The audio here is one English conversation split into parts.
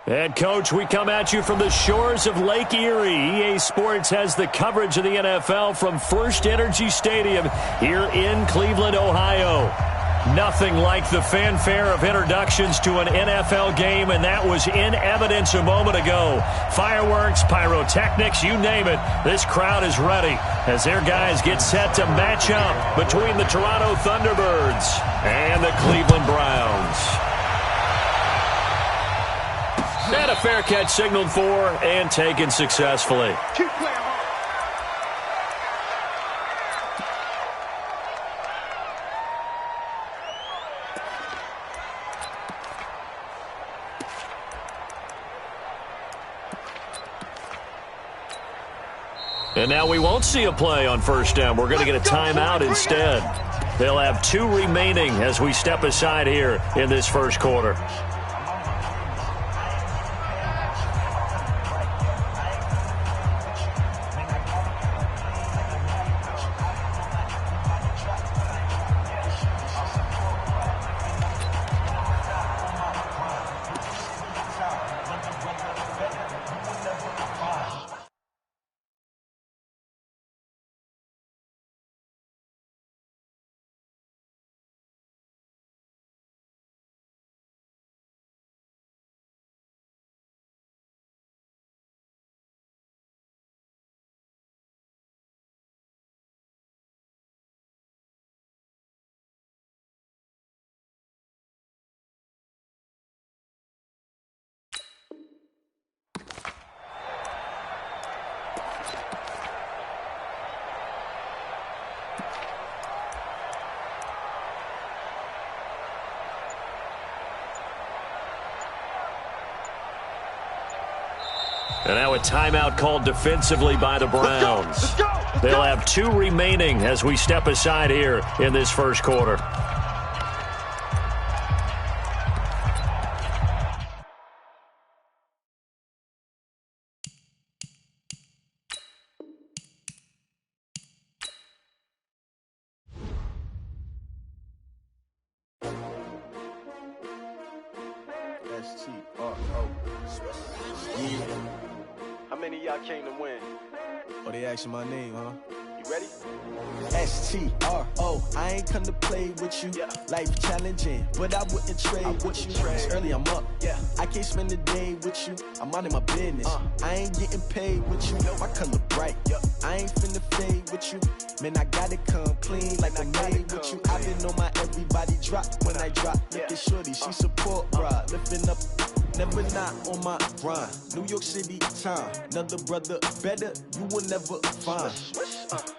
And, Coach, we come at you from the shores of Lake Erie. EA Sports has the coverage of the NFL from First Energy Stadium here in Cleveland, Ohio. Nothing like the fanfare of introductions to an NFL game, and that was in evidence a moment ago. Fireworks, pyrotechnics, you name it. This crowd is ready as their guys get set to match up between the Toronto Thunderbirds and the Cleveland Browns. And a fair catch signaled for and taken successfully. Keep playing hard. And now we won't see a play on first down. We're going to get a timeout instead. They'll have 2 remaining as we step aside here in this first quarter. And now a timeout called defensively by the Browns. They'll have 2 remaining as we step aside here in this first quarter. How many of y'all came to win? Oh, they asking my name, huh? You ready? S-T-R-O, I ain't come to play with you. Yeah. Life challenging, but I wouldn't trade with you. It's early, I'm up. Yeah. I can't spend the day with you. I'm minding my business. I ain't getting paid with you. My color bright. Yep. I ain't finna fade with you. Man, I gotta come clean like I'm made with you. I've been on my everybody drop when I drop. Look at shorty, she support, bruh. Lifting up. Never not on my grind. New York City time. Another brother better, you will never find.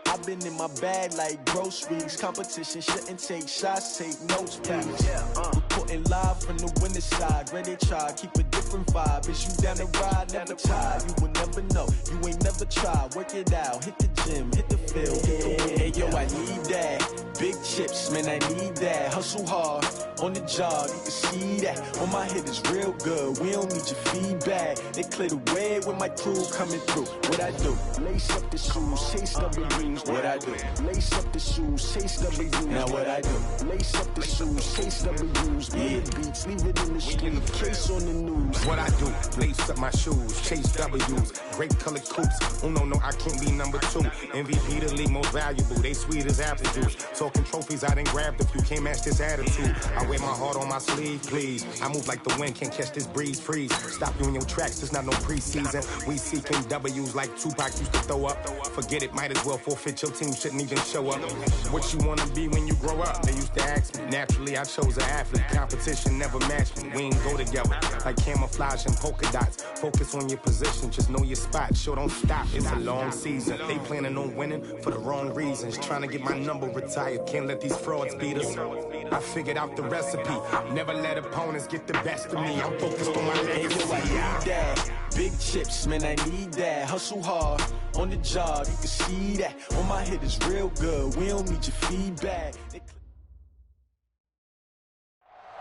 I've been in my bag like groceries. Competition shouldn't take shots, take notes, please. Reporting live from the winning side. Ready to try, keep a different vibe. Is you down the ride, never tired. You will never know, you ain't never tried. Work it out, hit the gym, hit the field, hit the win. Hey yo, I need that. Big chips, man, I need that. Hustle hard, on the job, you can see that. On my head is real good, we don't need your feedback. They clear the way with my crew coming through. What I do? Lace up the shoes, chase W's. What I do? Lace up the shoes, chase W's. Now what I do? Lace up the shoes, chase W's. Yeah, beats, leave it in the street, case on the news. What I do? Lace up my shoes, chase W's. Great colored coops. Oh no, I can't be number 2. MVP the league most valuable. They sweet as apple juice. Talking trophies, I didn't grab the few. Can't match this attitude. I wear my heart on my sleeve, please. I move like the wind, can't catch this breeze, freeze. Stop you in your tracks, there's not no preseason. We seeking W's like Tupac used to throw up. Forget it, might as well forfeit. Your team shouldn't even show up. What you wanna be when you grow up? They used to ask me. Naturally, I chose an athlete. Competition never matched me. We ain't go together like camouflage and polka dots. Focus on your position, just know your spot. Sure, don't stop. It's a long season. They planning on winning for the wrong reasons. Trying to get my number retired. Can't let these frauds beat us. I figured out the recipe. Never let opponents get the best of me. I'm focused on my legacy. Hey, yo, I need that. Big chips, man, I need that. Hustle hard, on the job, you can see that. On my head is real good, we don't need your feedback.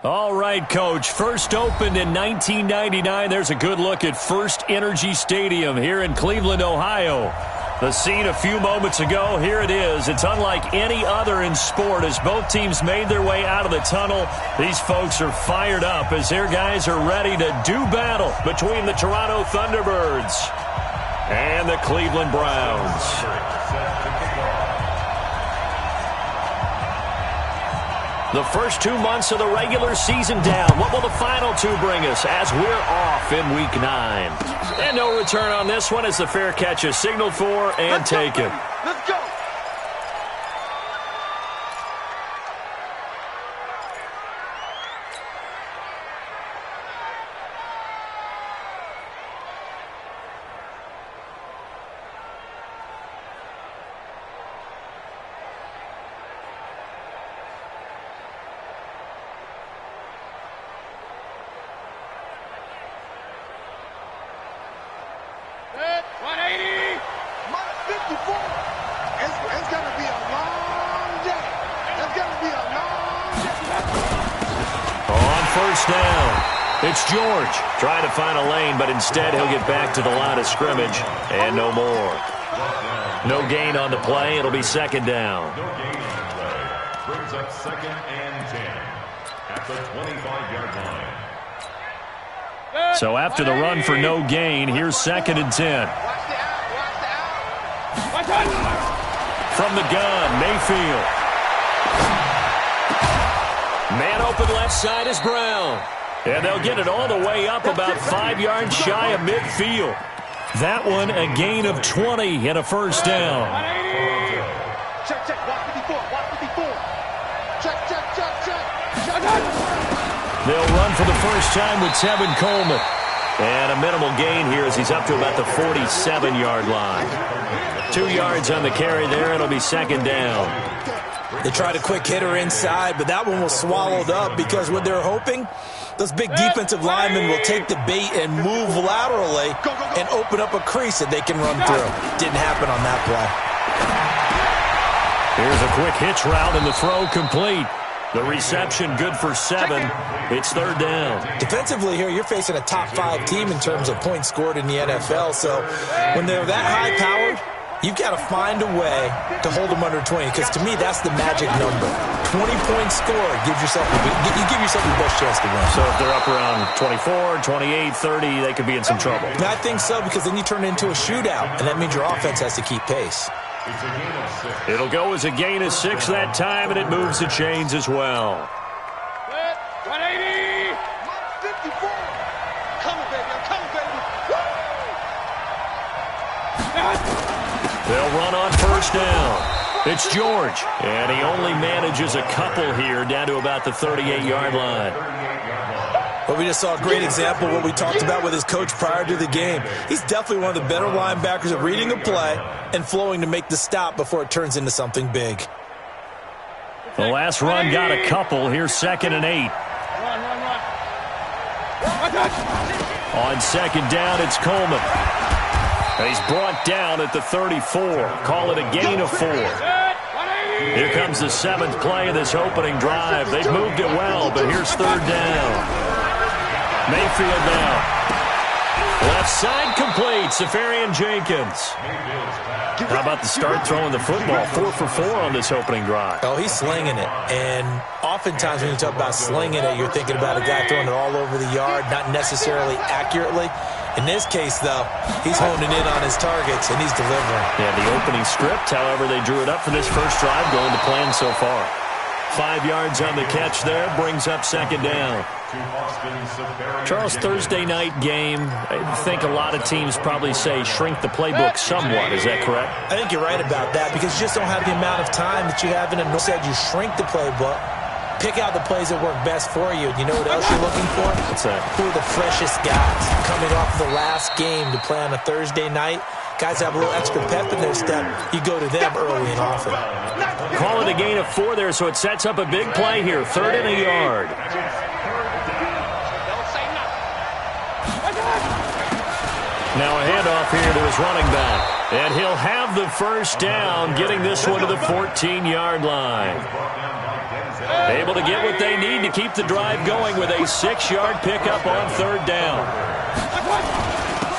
All right, Coach. First opened in 1999. There's a good look at First Energy Stadium here in Cleveland, Ohio. The scene a few moments ago, here it is. It's unlike any other in sport as both teams made their way out of the tunnel. These folks are fired up as their guys are ready to do battle between the Toronto Thunderbirds and the Cleveland Browns. The first 2 months of the regular season down. What will the final two bring us as we're off in Week 9? And no return on this one as the fair catch is signaled for and taken. Let's go. It's George trying to find a lane, but instead he'll get back to the line of scrimmage and no more. No gain on the play. It'll be second down. No gain on the play. Brings up 2nd and 10 at the 25-yard line. So after the run for no gain, here's 2nd and 10. From the gun, Mayfield. Man open left side is Brown. And they'll get it all the way up about 5 yards shy of midfield. That one a gain of 20 and a first down. Check, check. Watch 54. Watch 54. Check, check, check, check. They'll run for the first time with Tevin Coleman. And a minimal gain here as he's up to about the 47-yard line. 2 yards on the carry there. It'll be second down. They tried a quick hitter inside, but that one was swallowed up because what they're hoping, those big defensive linemen will take the bait and move laterally and open up a crease that they can run through. Didn't happen on that play. Here's a quick hitch route and the throw complete. The reception good for 7. It's third down. Defensively here, you're facing a top 5 team in terms of points scored in the NFL. So when they're that high-powered, you've got to find a way to hold them under 20, because to me, that's the magic number. 20 points scored gives yourself you give yourself the best chance to win. So if they're up around 24, 28, 30, they could be in some trouble. And I think so, because then you turn it into a shootout, and that means your offense has to keep pace. It's a gain of 6. It'll go as a gain of 6 that time, and it moves the chains as well. 180. 54. Coming, baby. I'm coming, baby. They'll run on first down. It's George, and he only manages a couple here down to about the 38-yard line. Well, we just saw a great example of what we talked about with his coach prior to the game. He's definitely one of the better linebackers at reading a play and flowing to make the stop before it turns into something big. The last run got a couple. Here's 2nd and 8. On second down, it's Coleman. And he's brought down at the 34. Call it a gain of 4. Here comes the 7th play of this opening drive. They've moved it well, but here's third down. Mayfield now. Left side complete. Safarian Jenkins. How about the start throwing the football? 4 for 4 on this opening drive. Oh, he's slinging it. And oftentimes when you talk about slinging it, you're thinking about a guy throwing it all over the yard, not necessarily accurately. In this case, though, he's honing in on his targets, and he's delivering. Yeah, the opening script, however, they drew it up for this first drive, going to plan so far. 5 yards on the catch there, brings up second down. Charles, Thursday night game, I think a lot of teams probably say shrink the playbook somewhat. Is that correct? I think you're right about that, because you just don't have the amount of time that you have in a normal. Said you shrink the playbook, pick out the plays that work best for you. You know what else you're looking for? What's that? Who are the freshest guys coming off the last game to play on a Thursday night? Guys have a little extra pep in their step. You go to them early and often. Call it a gain of 4 there, so it sets up a big play here. 3rd and a yard. Now a handoff here to his running back. And he'll have the first down, getting this one to the 14-yard line. Able to get what they need to keep the drive going with a 6-yard pickup on third down.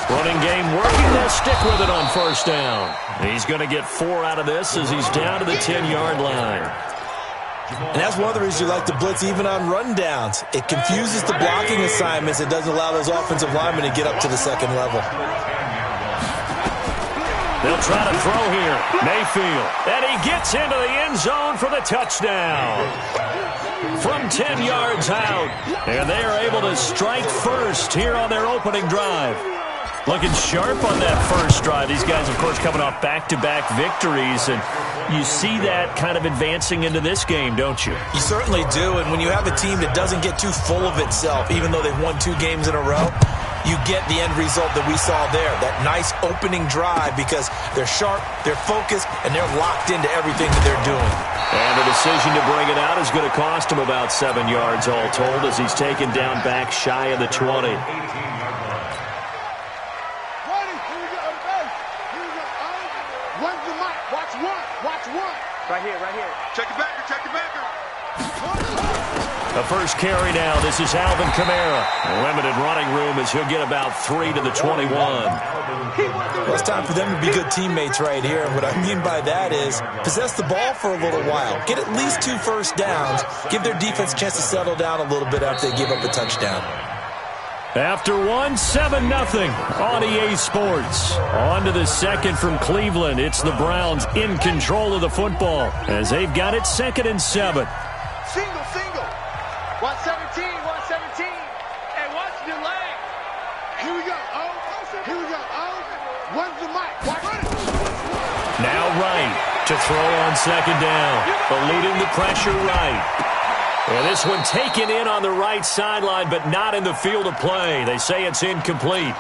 Running game working. They'll stick with it on first down. He's going to get 4 out of this as he's down to the 10-yard line. And that's one of the reasons you like to blitz even on rundowns. It confuses the blocking assignments. It doesn't allow those offensive linemen to get up to the second level. They'll try to throw here. Mayfield. And he gets into the end zone for the touchdown. From 10 yards out. And they are able to strike first here on their opening drive. Looking sharp on that first drive. These guys, of course, coming off back-to-back victories. And you see that kind of advancing into this game, don't you? You certainly do. And when you have a team that doesn't get too full of itself, even though they've won 2 games in a row, you get the end result that we saw there, that nice opening drive, because they're sharp, they're focused, and they're locked into everything that they're doing. And the decision to bring it out is going to cost him about 7 yards all told as he's taken down back shy of the 20. Right here. Check it back. The first carry now. This is Alvin Kamara. Limited running room as he'll get about 3 to the 21. Well, it's time for them to be good teammates right here. And what I mean by that is possess the ball for a little while. Get at least 2 first downs. Give their defense a chance to settle down a little bit after they give up a touchdown. After 7-0 on EA Sports. On to the second from Cleveland. It's the Browns in control of the football as they've got it 2nd and 7. Single. 117. And watch the leg. Here we go. When's the mic? Now Wright to throw on 2nd down. Eluding the pressure right. And this one taken in on the right sideline, but not in the field of play. They say it's incomplete.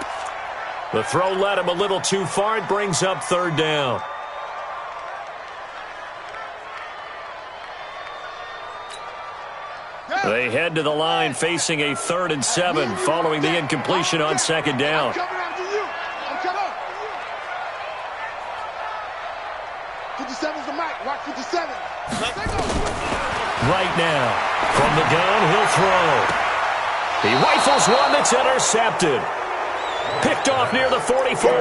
The throw led him a little too far. It brings up 3rd down. They head to the line facing a 3rd and 7 following the incompletion on 2nd down. I'm coming. 57's the mic. Watch 57. Right now, from the gun, he'll throw. He rifles one that's intercepted. Picked off near the 44.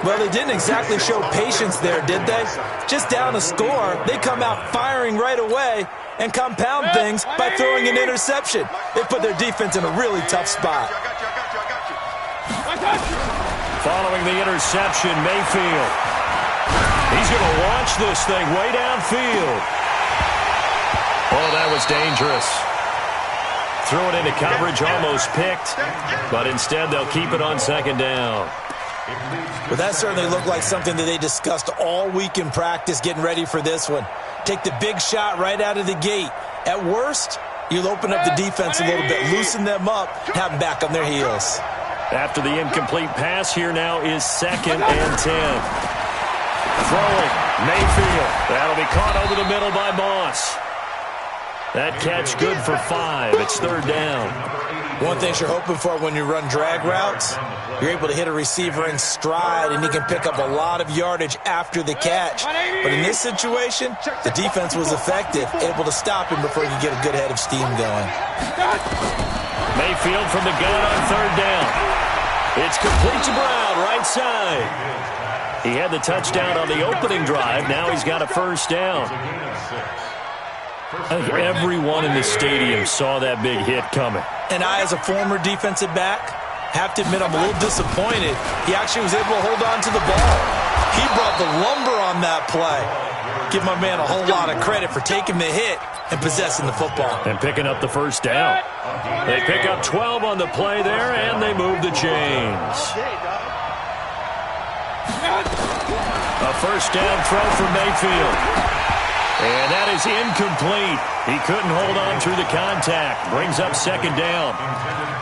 Well, they didn't exactly show patience there, did they? Just down a score, they come out firing right away and compound things by throwing an interception. They put their defense in a really tough spot. Following the interception, Mayfield. He's going to launch this thing way downfield. Oh, that was dangerous. Threw it into coverage, almost picked, but instead they'll keep it on 2nd down. Well, that certainly looked like something that they discussed all week in practice getting ready for this one. Take the big shot right out of the gate. At worst, you'll open up the defense a little bit, loosen them up, have them back on their heels. After the incomplete pass, here now is 2nd and 10. Throwing, Mayfield. That'll be caught over the middle by Moss. That catch good for 5. It's 3rd down. One thing you're hoping for when you run drag routes, you're able to hit a receiver in stride, and he can pick up a lot of yardage after the catch. But in this situation, the defense was effective, able to stop him before he could get a good head of steam going. Mayfield from the gun on 3rd down. It's complete to Brown, right side. He had the touchdown on the opening drive. Now he's got a 1st down. I think everyone in the stadium saw that big hit coming. And I, as a former defensive back, have to admit I'm a little disappointed. He actually was able to hold on to the ball. He brought the lumber on that play. Give my man a whole lot of credit for taking the hit and possessing the football. And picking up the 1st down. They pick up 12 on the play there, and they move the chains. A 1st down throw for Mayfield. And that is incomplete. He couldn't hold on through the contact. Brings up 2nd down.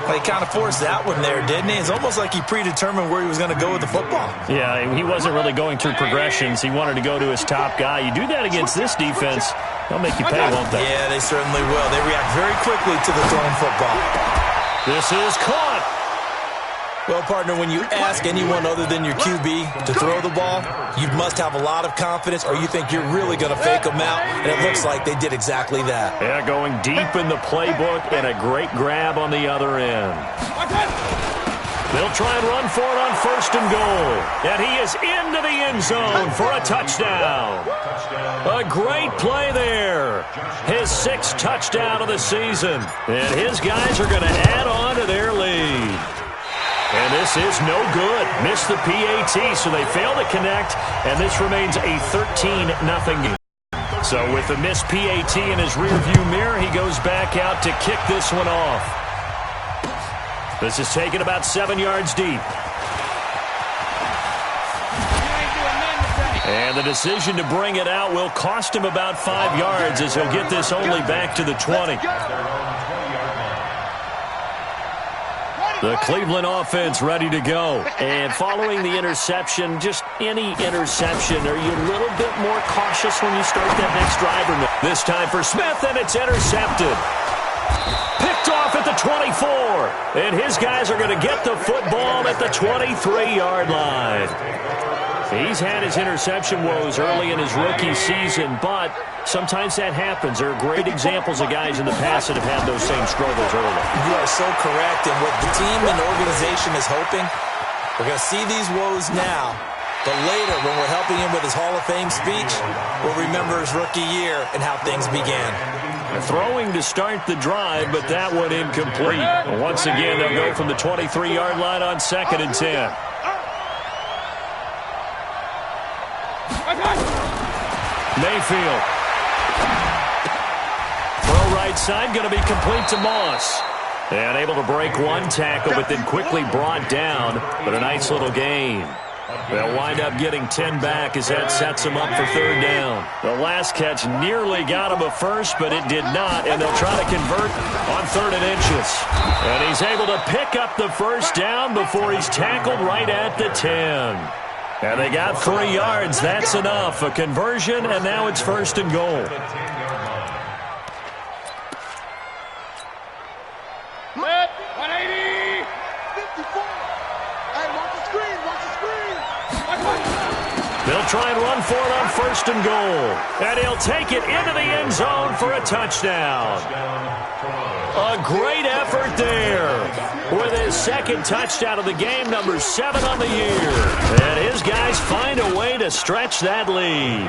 Well, he kind of forced that one there, didn't he? It's almost like he predetermined where he was going to go with the football. Yeah, he wasn't really going through progressions. He wanted to go to his top guy. You do that against this defense, they'll make you pay, won't they? Yeah, they certainly will. They react very quickly to the thrown football. This is caught. Well, partner, when you ask anyone other than your QB to throw the ball, you must have a lot of confidence, or you think you're really going to fake them out, and it looks like they did exactly that. Yeah, going deep in the playbook and a great grab on the other end. They'll try and run for it on 1st and goal. And he is into the end zone for a touchdown. A great play there. His 6th touchdown of the season. And his guys are going to add on to their lead. And this is no good. Missed the PAT, so they fail to connect. And this remains a 13-0 game. So with the missed PAT in his rearview mirror, he goes back out to kick this one off. This is taken about 7 yards deep. And the decision to bring it out will cost him about 5 yards as he'll get this only back to the 20. The Cleveland offense ready to go. And following the interception, just any interception, are you a little bit more cautious when you start that next drive or no? This time for Smith, and it's intercepted. Picked off at the 24. And his guys are going to get the football at the 23-yard line. He's had his interception woes early in his rookie season, but sometimes that happens. There are great examples of guys in the past that have had those same struggles early. You are so correct, and what the team and organization is hoping, we're going to see these woes now, but later when we're helping him with his Hall of Fame speech, we'll remember his rookie year and how things began. Throwing to start the drive, but that one incomplete. Once again, they'll go from the 23-yard line on 2nd and 10. Mayfield. Throw right side, going to be complete to Moss. And able to break one tackle, but then quickly brought down. But a nice little gain. They'll wind up getting 10 back as that sets them up for 3rd down. The last catch nearly got him a first, but it did not. And they'll try to convert on 3rd and inches. And he's able to pick up the 1st down before he's tackled right at the 10. And they got 3 yards. That's enough. A conversion, and now it's 1st and goal. Let 180. 54. Hey, watch the screen. Watch the screen. They'll try and run for it on 1st and goal. And he'll take it into the end zone for a touchdown. A great effort there with his 2nd touchdown of the game, number 7 on the year. And his guys find a way to stretch that lead.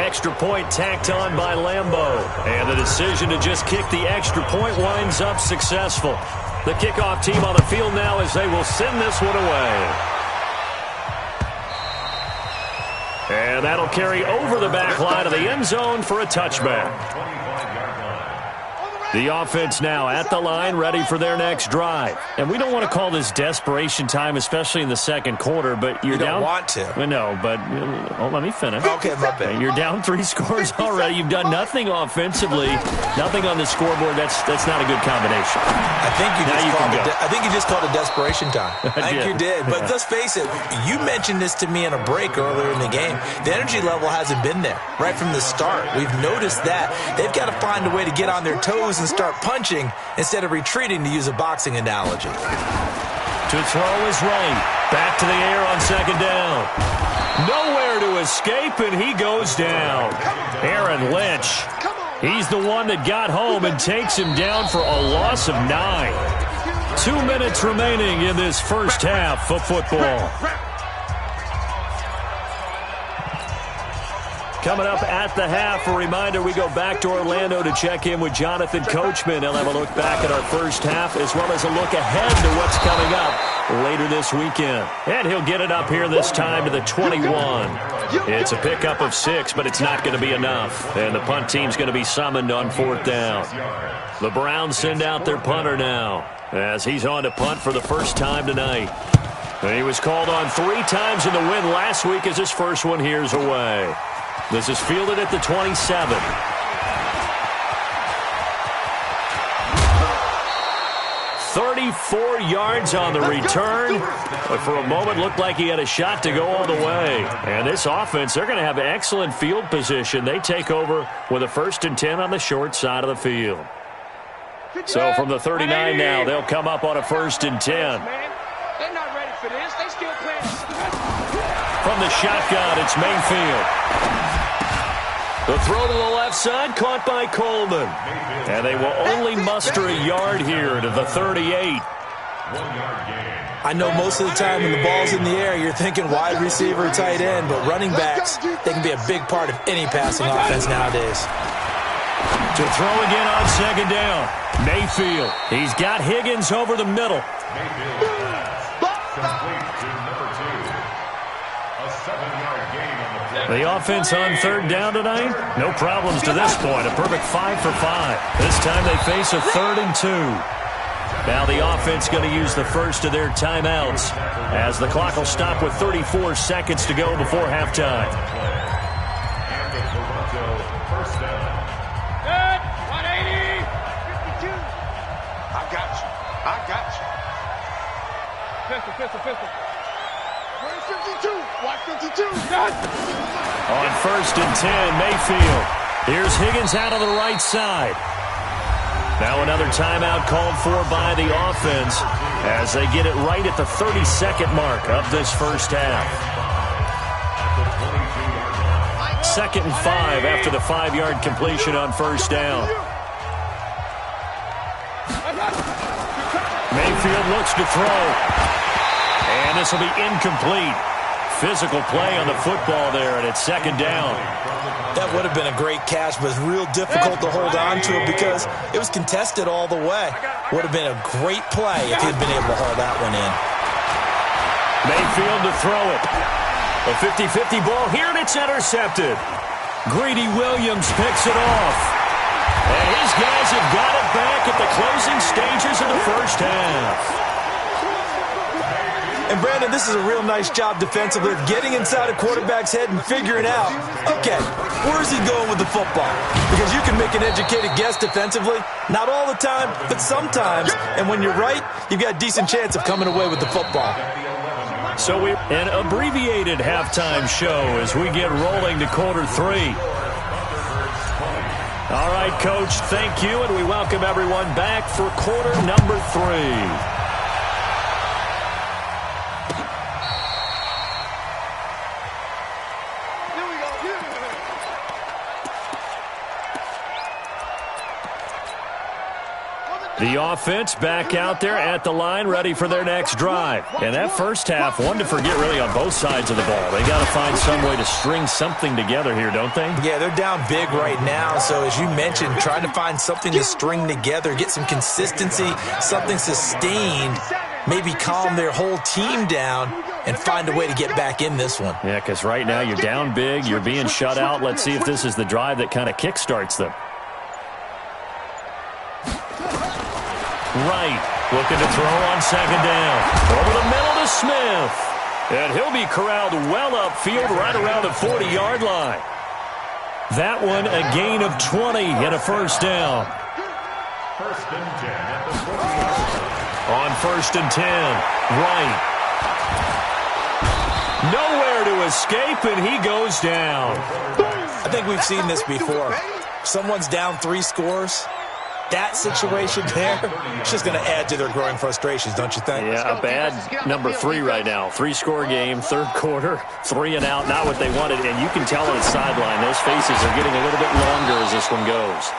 Extra point tacked on by Lambeau. And the decision to just kick the extra point winds up successful. The kickoff team on the field now as they will send this one away. And that'll carry over the back line of the end zone for a touchback. The offense now at the line, ready for their next drive. And we don't want to call this desperation time, especially in the 2nd quarter, but you're down. You don't want to. No, but let me finish. Okay, my bad. You're down 3 scores already. You've done nothing offensively, nothing on the scoreboard. That's not a good combination. I think you just called it desperation time. I think you did. But let's face it, you mentioned this to me in a break earlier in the game. The energy level hasn't been there right from the start. We've noticed that. They've got to find a way to get on their toes and start punching instead of retreating, to use a boxing analogy. To throw is right. Back to the air on 2nd down. Nowhere to escape, and he goes down. Aaron Lynch. He's the one that got home and takes him down for a loss of 9. 2 minutes remaining in this first half of football. Coming up at the half, a reminder, we go back to Orlando to check in with Jonathan Coachman. He'll have a look back at our first half as well as a look ahead to what's coming up later this weekend. And he'll get it up here this time to the 21. It's a pickup of 6, but it's not going to be enough. And the punt team's going to be summoned on 4th down. The Browns send out their punter now as he's on to punt for the first time tonight. And he was called on 3 times in the win last week as his first one here's away. This is fielded at the 27. 34 yards on the return. But for a moment, looked like he had a shot to go all the way. And this offense, they're going to have excellent field position. They take over with a 1st and 10 on the short side of the field. So from the 39 now, they'll come up on a 1st and 10. They're not ready for this. They still playing. From the shotgun, it's Mayfield. The throw to the left side, caught by Coleman. And they will only muster a yard here to the 38. 1 yard gain. I know most of the time when the ball's in the air, you're thinking wide receiver, tight end, but running backs, they can be a big part of any passing offense nowadays. To throw again on second down. Mayfield. He's got Higgins over the middle. Mayfield pass complete to number 2. A 7-yard gain on the play. The offense on third down tonight, no problems to this point. A perfect 5 for 5. This time they face a 3rd and 2. Now the offense going to use the first of their timeouts as the clock will stop with 34 seconds to go before halftime. And the Toronto first down. Good. 180. 52. I got you. Pistol. Where's 52? Watch 52. Done. On 1st and 10, Mayfield. Here's Higgins out on the right side. Now another timeout called for by the offense as they get it right at the 30-second mark of this first half. 2nd and 5 after the 5-yard completion on first down. Mayfield looks to throw. And this will be incomplete. Physical play on the football there, and it's 2nd down. That would have been a great catch, but it's real difficult to hold on to it because it was contested all the way. Would have been a great play if he'd been able to haul that one in. Mayfield to throw it. A 50-50 ball here, and it's intercepted. Greedy Williams picks it off. And his guys have got it back at the closing stages of the first half. And, Brandon, this is a real nice job defensively of getting inside a quarterback's head and figuring out, okay, where's he going with the football? Because you can make an educated guess defensively, not all the time, but sometimes. And when you're right, you've got a decent chance of coming away with the football. So an abbreviated halftime show as we get rolling to quarter 3. All right, Coach, thank you, and we welcome everyone back for quarter number 3. The offense back out there at the line, ready for their next drive. And that first half, one to forget really on both sides of the ball. They got to find some way to string something together here, don't they? Yeah, they're down big right now. So as you mentioned, trying to find something to string together, get some consistency, something sustained, maybe calm their whole team down and find a way to get back in this one. Yeah, because right now you're down big, you're being shut out. Let's see if this is the drive that kind of kickstarts them. Right, looking to throw on second down. Over the middle to Smith. And he'll be corralled well upfield right around the 40-yard line. That one a gain of 20 and a first down. 1st and 10 at the 40-yard line. On 1st and 10, right. Nowhere to escape, and he goes down. I think we've seen this before. Someone's down 3 scores. That situation there, it's just going to add to their growing frustrations, don't you think? Yeah, a bad number 3 right now. 3-score game, 3rd quarter, 3 and out, not what they wanted. And you can tell on the sideline, those faces are getting a little bit longer as this one goes.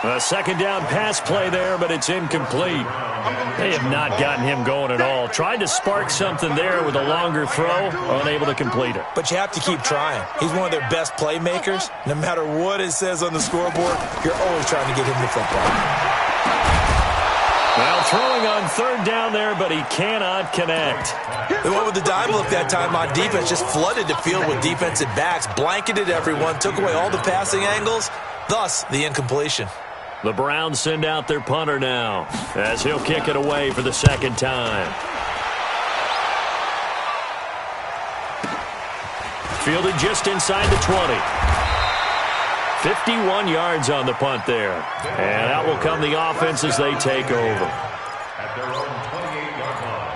A 2nd down pass play there, but it's incomplete. They have not gotten him going at all. Tried to spark something there with a longer throw, unable to complete it. But you have to keep trying. He's one of their best playmakers. No matter what it says on the scoreboard, you're always trying to get him the football. Well, throwing on 3rd down there, but he cannot connect. They went with the dime look that time on defense, just flooded the field with defensive backs, blanketed everyone, took away all the passing angles, thus the incompletion. The Browns send out their punter now as he'll kick it away for the 2nd time. Fielded just inside the 20. 51 yards on the punt there. And out will come the offense as they take over. At their own 28-yard line.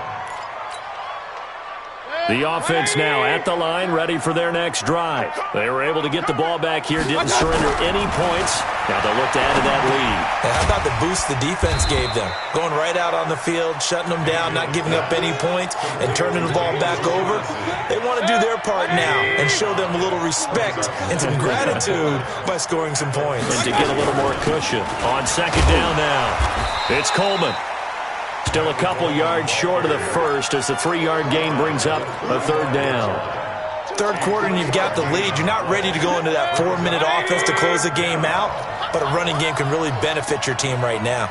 The offense now at the line, ready for their next drive. They were able to get the ball back here, didn't surrender any points. Now they'll look to add to that lead. How about the boost the defense gave them? Going right out on the field, shutting them down, not giving up any points, and turning the ball back over. They want to do their part now and show them a little respect and some gratitude by scoring some points. And to get a little more cushion on 2nd down now. It's Coleman. Still a couple yards short of the first as the 3-yard gain brings up a third down. Third quarter and you've got the lead. You're not ready to go into that 4-minute offense to close the game out, but a running game can really benefit your team right now.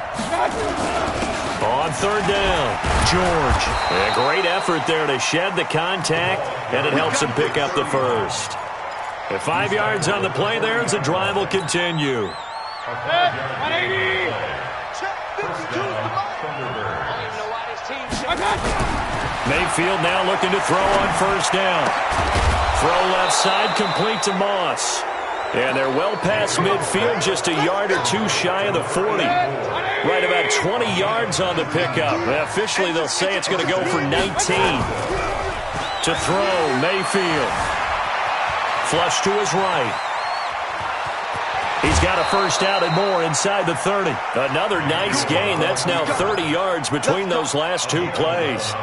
On third down, George. A great effort there to shed the contact, and it helps him pick up the first. At 5 yards on the play there as the drive will continue. 180. Mayfield now looking to throw on first down. Throw left side, complete to Moss. And they're well past midfield, just a yard or two shy of the 40. Right about 20 yards on the pickup. Officially, they'll say it's going to go for 19. To throw, Mayfield. Flush to his right. He's got a first down and more inside the 30. Another nice gain. That's now 30 yards between those last two plays.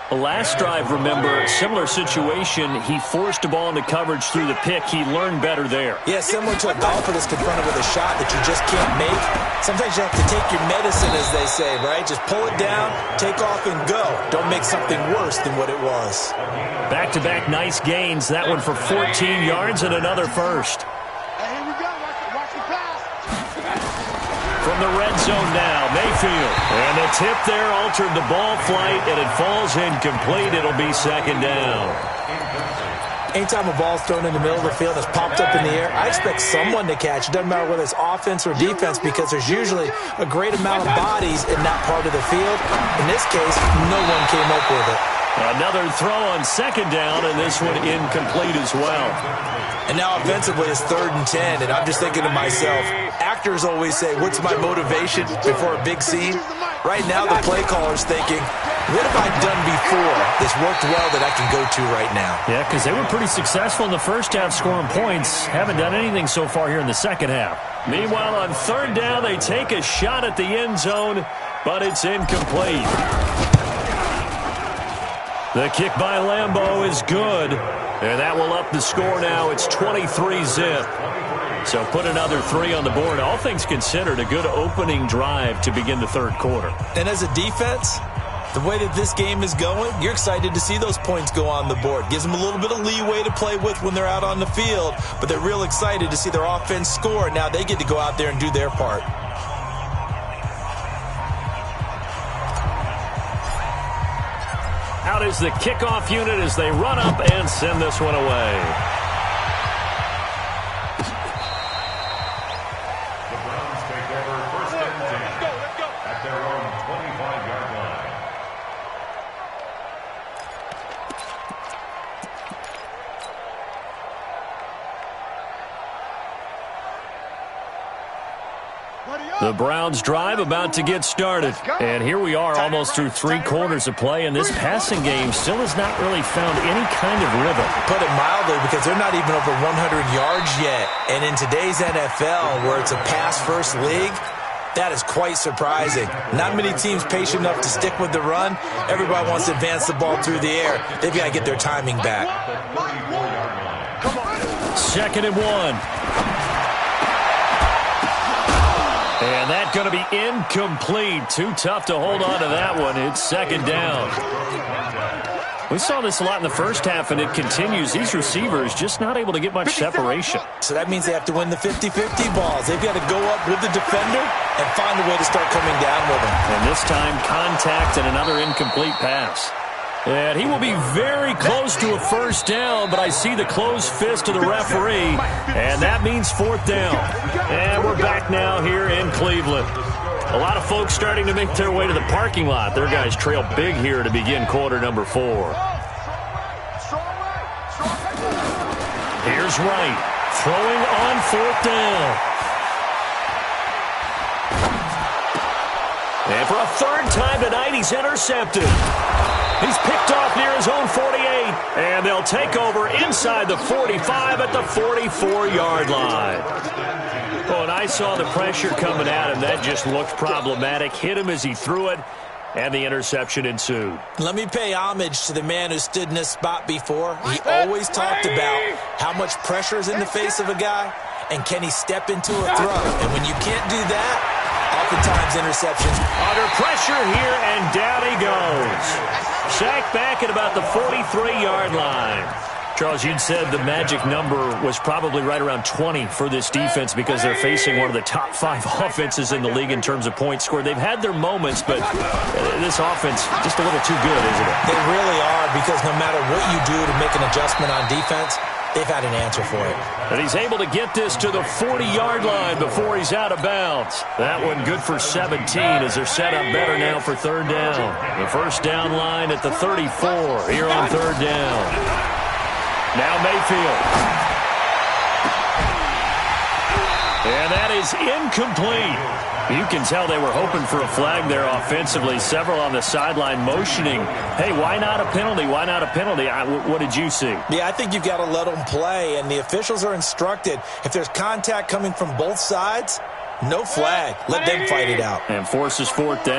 The last drive, remember, similar situation. He forced a ball into coverage through the pick. He learned better there. Yeah, similar to a golfer that's confronted with a shot that you just can't make. Sometimes you have to take your medicine, as they say, right? Just pull it down, take off, and go. Don't make something worse than what it was. Back-to-back nice gains. That one for 14 yards and another first. From the red zone now, Mayfield. And the tip there altered the ball flight, and it falls incomplete. It'll be second down. Anytime a ball's thrown in the middle of the field that's popped up in the air, I expect someone to catch. It doesn't matter whether it's offense or defense because there's usually a great amount of bodies in that part of the field. In this case, no one came up with it. Another throw on second down, and this one incomplete as well. And now offensively it's 3rd and 10, and I'm just thinking to myself, actors always say, what's my motivation before a big scene? Right now the play caller's thinking, what have I done before that's worked well that I can go to right now? Yeah, because they were pretty successful in the first half scoring points. Haven't done anything so far here in the second half. Meanwhile, on third down, they take a shot at the end zone, but it's incomplete. The kick by Lambeau is good, and that will up the score now. It's 23-zip. So put another 3 on the board. All things considered, a good opening drive to begin the third quarter. And as a defense, the way that this game is going, you're excited to see those points go on the board. Gives them a little bit of leeway to play with when they're out on the field, but they're real excited to see their offense score. Now they get to go out there and do their part. Out is the kickoff unit as they run up and send this one away. The Browns take over 1st and 10 at their own 25-yard line. The Browns drive about to get started. And here we are almost through 3 quarters of play, and this passing game still has not really found any kind of rhythm. Put it mildly, because they're not even over 100 yards yet. And in today's NFL, where it's a pass-first league, that is quite surprising. Not many teams patient enough to stick with the run. Everybody wants to advance the ball through the air. They've got to get their timing back. 2nd and 1. And that's going to be incomplete. Too tough to hold on to that one. It's 2nd down. We saw this a lot in the first half, and it continues. These receivers just not able to get much separation. So that means they have to win the 50-50 balls. They've got to go up with the defender and find a way to start coming down with them. And this time, contact and another incomplete pass. And he will be very close to a first down, but I see the closed fist of the referee, and that means 4th down. And we're back now here in Cleveland. A lot of folks starting to make their way to the parking lot. Their guys trail big here to begin quarter number 4. Here's Wright, throwing on 4th down. And for a 3rd time tonight, he's intercepted. He's picked off near his own 48, and they'll take over inside the 45 at the 44-yard line. Oh, and I saw the pressure coming at him. That just looked problematic. Hit him as he threw it, and the interception ensued. Let me pay homage to the man who stood in this spot before. He always talked about how much pressure is in the face of a guy, and can he step into a throw. And when you can't do that, oftentimes interceptions. Under pressure here, and down he goes. Sacked back at about the 43-yard line. Charles, you'd said the magic number was probably right around 20 for this defense because they're facing one of the top 5 offenses in the league in terms of points scored. They've had their moments, but this offense just a little too good, isn't it? They really are, because no matter what you do to make an adjustment on defense, they've had an answer for it. And he's able to get this to the 40-yard line before he's out of bounds. That one good for 17 as they're set up better now for third down. The first down line at the 34 here on third down. Now Mayfield. And that is incomplete. You can tell they were hoping for a flag there offensively. Several on the sideline motioning, hey, why not a penalty? Why not a penalty? What did you see? Yeah, I think you've got to let them play, and the officials are instructed. If there's contact coming from both sides, no flag. Let them fight it out. And forces fourth down.